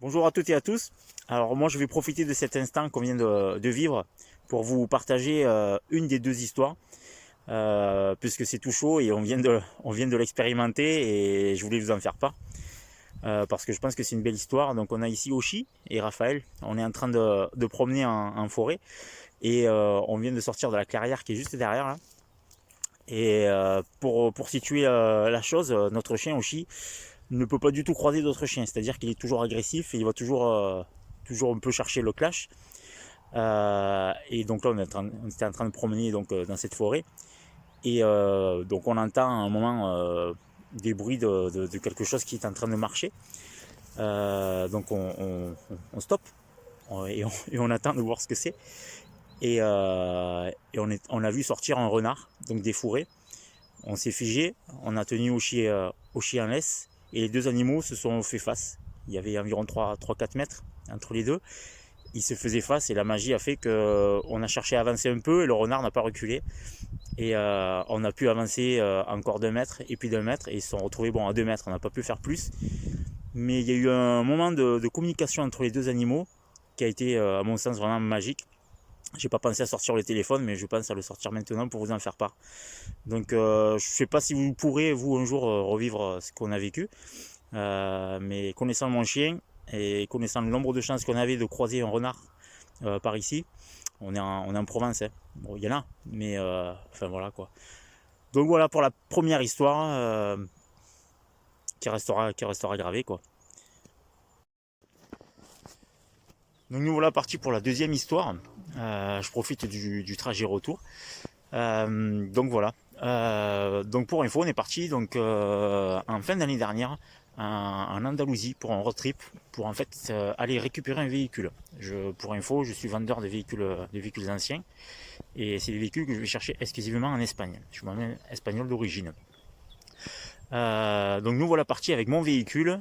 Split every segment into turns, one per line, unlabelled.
Bonjour à toutes et à tous. Alors moi je vais profiter de cet instant qu'on vient de vivre pour vous partager une des deux histoires, puisque c'est tout chaud et on vient de l'expérimenter et je voulais vous en faire part, parce que je pense que c'est une belle histoire. Donc on a ici Oshi et Raphaël, on est en train de promener en forêt et on vient de sortir de la clairière qui est juste derrière là. Et pour situer la chose, notre chien Oshi ne peut pas du tout croiser d'autres chiens, c'est-à-dire qu'il est toujours agressif et il va toujours un peu chercher le clash. Et donc là, on était en train de promener donc, dans cette forêt. Et donc on entend à un moment des bruits de quelque chose qui est en train de marcher. Donc on stoppe et on attend de voir ce que c'est. Et on a vu sortir un renard, donc des fourrés. On s'est figé, on a tenu au chien en laisse et les deux animaux se sont fait face. Il y avait environ 3-4 mètres entre les deux. Ils se faisaient face et la magie a fait qu'on a cherché à avancer un peu et le renard n'a pas reculé. Et on a pu avancer encore 2 mètres et puis 2 mètres et ils se sont retrouvés à 2 mètres. On n'a pas pu faire plus. Mais il y a eu un moment de communication entre les deux animaux qui a été à mon sens vraiment magique. J'ai pas pensé à sortir le téléphone, mais je pense à le sortir maintenant pour vous en faire part. Donc je ne sais pas si vous pourrez vous un jour revivre ce qu'on a vécu, mais connaissant mon chien et connaissant le nombre de chances qu'on avait de croiser un renard par ici, on est en Provence, hein. Bon, il y en a, mais enfin voilà quoi. Donc voilà pour la première histoire qui restera gravée quoi. Donc nous voilà partis pour la deuxième histoire. Je profite du trajet retour. Donc voilà. Donc pour info, on est parti donc en fin d'année dernière en Andalousie pour un road trip pour en fait aller récupérer un véhicule. Pour info, je suis vendeur de véhicules anciens et c'est des véhicules que je vais chercher exclusivement en Espagne. Je suis moi-même espagnol d'origine. Donc nous voilà partis avec mon véhicule,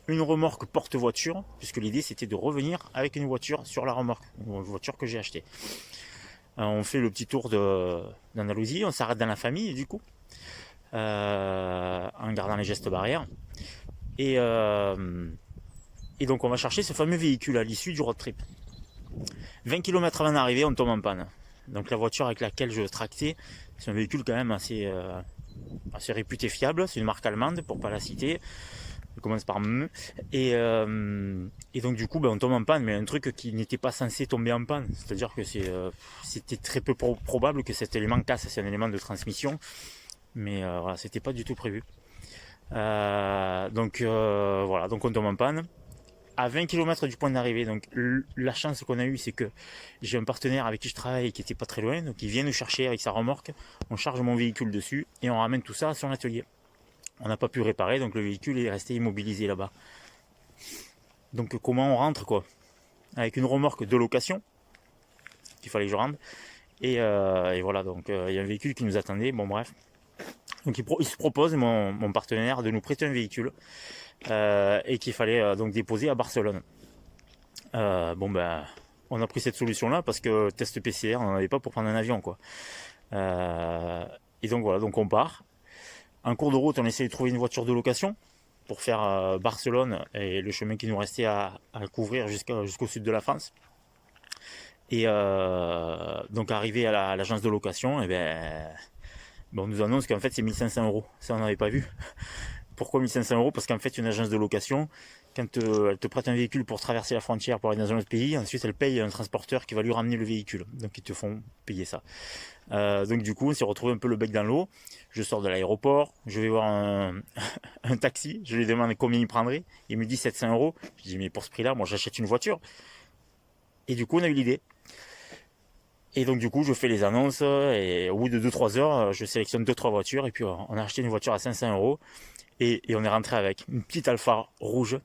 une remorque porte-voiture, puisque l'idée c'était de revenir avec une voiture sur la remorque, une voiture que j'ai achetée. On fait le petit tour d'Andalousie, on s'arrête dans la famille du coup, en gardant les gestes barrières. Et, euh, et donc on va chercher ce fameux véhicule à l'issue du road trip. 20 km avant d'arriver, on tombe en panne. Donc la voiture avec laquelle je tractais, c'est un véhicule quand même assez réputé fiable, c'est une marque allemande pour pas la citer. Elle commence par M. Et donc du coup, on tombe en panne, mais un truc qui n'était pas censé tomber en panne. C'est-à-dire que c'était très peu probable que cet élément casse. C'est un élément de transmission, mais voilà, c'était pas du tout prévu. Voilà, donc on tombe en panne. À 20 km du point d'arrivée, donc la chance qu'on a eue, c'est que j'ai un partenaire avec qui je travaille qui était pas très loin, donc il vient nous chercher avec sa remorque, on charge mon véhicule dessus et on ramène tout ça à son atelier. On n'a pas pu réparer, donc le véhicule est resté immobilisé là-bas. Donc comment on rentre quoi? Avec une remorque de location qu'il fallait que je rende. Et voilà, donc il y a un véhicule qui nous attendait, bon bref. Donc il se propose, mon partenaire, de nous prêter un véhicule et qu'il fallait donc déposer à Barcelone. On a pris cette solution-là parce que test PCR, on n'en avait pas pour prendre un avion quoi. Et donc voilà, donc on part. En cours de route, on essaie de trouver une voiture de location pour faire Barcelone et le chemin qui nous restait à couvrir jusqu'au sud de la France. Et donc arrivé à l'agence de location, on nous annonce qu'en fait c'est 1500 euros. Ça on n'avait pas vu. Pourquoi 1500 euros? Parce qu'en fait une agence de location, quand elle te prête un véhicule pour traverser la frontière pour aller dans un autre pays, ensuite elle paye un transporteur qui va lui ramener le véhicule. Donc ils te font payer ça. Donc du coup on s'est retrouvé un peu le bec dans l'eau. Je sors de l'aéroport, je vais voir un taxi, je lui demande combien il prendrait. Il me dit 700 euros. Je dis mais pour ce prix-là, moi j'achète une voiture. Et du coup on a eu l'idée. Et donc du coup je fais les annonces et au bout de 2-3 heures je sélectionne 2-3 voitures et puis on a acheté une voiture à 500 euros et on est rentré avec une petite Alfa rouge